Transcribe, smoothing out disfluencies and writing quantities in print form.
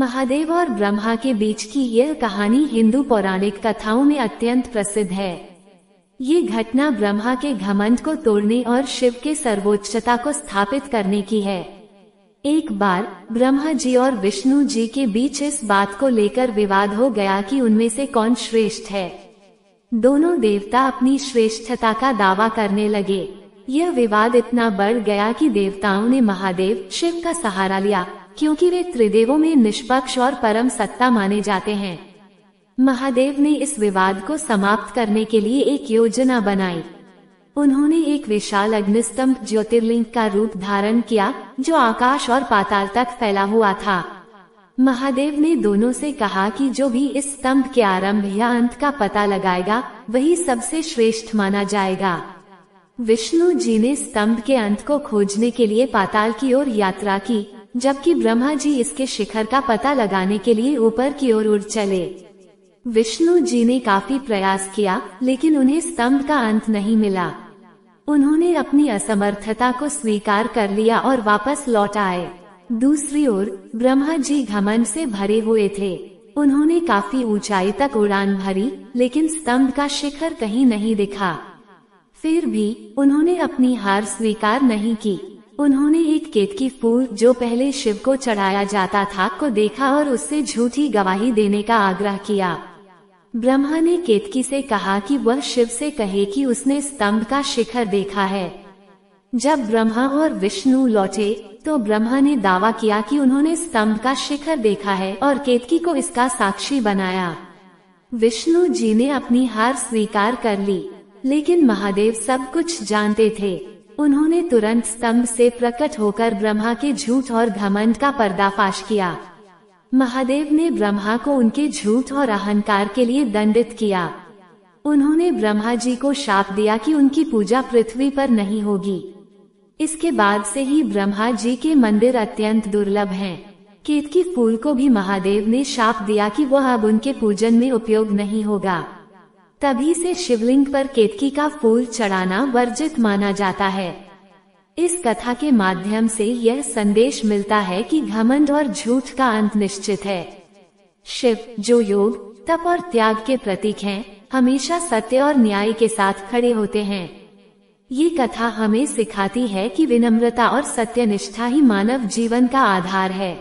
महादेव और ब्रह्मा के बीच की यह कहानी हिंदू पौराणिक कथाओं में अत्यंत प्रसिद्ध है। ये घटना ब्रह्मा के घमंड को तोड़ने और शिव के सर्वोच्चता को स्थापित करने की है। एक बार ब्रह्मा जी और विष्णु जी के बीच इस बात को लेकर विवाद हो गया कि उनमें से कौन श्रेष्ठ है। दोनों देवता अपनी श्रेष्ठता का दावा करने लगे। यह विवाद इतना बढ़ गया कि देवताओं ने महादेव शिव का सहारा लिया, क्योंकि वे त्रिदेवों में निष्पक्ष और परम सत्ता माने जाते हैं। महादेव ने इस विवाद को समाप्त करने के लिए एक योजना बनाई। उन्होंने एक विशाल अग्निस्तंभ ज्योतिर्लिंग का रूप धारण किया, जो आकाश और पाताल तक फैला हुआ था। महादेव ने दोनों से कहा कि जो भी इस स्तंभ के आरंभ या अंत का पता लगाएगा, वही सबसे श्रेष्ठ माना जाएगा। विष्णु जी ने स्तंभ के अंत को खोजने के लिए पाताल की ओर यात्रा की, जबकि ब्रह्मा जी इसके शिखर का पता लगाने के लिए ऊपर की ओर उड़ चले। विष्णु जी ने काफी प्रयास किया, लेकिन उन्हें स्तंभ का अंत नहीं मिला। उन्होंने अपनी असमर्थता को स्वीकार कर लिया और वापस लौट आए। दूसरी ओर ब्रह्मा जी घमंड से भरे हुए थे। उन्होंने काफी ऊंचाई तक उड़ान भरी, लेकिन स्तंभ का शिखर कहीं नहीं दिखा। फिर भी उन्होंने अपनी हार स्वीकार नहीं की। उन्होंने एक केतकी फूल, जो पहले शिव को चढ़ाया जाता था, को देखा और उससे झूठी गवाही देने का आग्रह किया। ब्रह्मा ने केतकी से कहा कि वह शिव से कहे कि उसने स्तंभ का शिखर देखा है। जब ब्रह्मा और विष्णु लौटे, तो ब्रह्मा ने दावा किया कि उन्होंने स्तंभ का शिखर देखा है और केतकी को इसका साक्षी बनाया। विष्णु जी ने अपनी हार स्वीकार कर ली, लेकिन महादेव सब कुछ जानते थे। उन्होंने तुरंत स्तंभ से प्रकट होकर ब्रह्मा के झूठ और घमंड का पर्दाफाश किया। महादेव ने ब्रह्मा को उनके झूठ और अहंकार के लिए दंडित किया। उन्होंने ब्रह्मा जी को शाप दिया कि उनकी पूजा पृथ्वी पर नहीं होगी। इसके बाद से ही ब्रह्मा जी के मंदिर अत्यंत दुर्लभ हैं। केतकी फूल को भी महादेव ने शाप दिया कि वह अब उनके पूजन में उपयोग नहीं होगा। तभी से शिवलिंग पर केतकी का फूल चढ़ाना वर्जित माना जाता है। इस कथा के माध्यम से यह संदेश मिलता है कि घमंड और झूठ का अंत निश्चित है। शिव, जो योग, तप और त्याग के प्रतीक हैं, हमेशा सत्य और न्याय के साथ खड़े होते हैं। ये कथा हमें सिखाती है कि विनम्रता और सत्यनिष्ठा ही मानव जीवन का आधार है।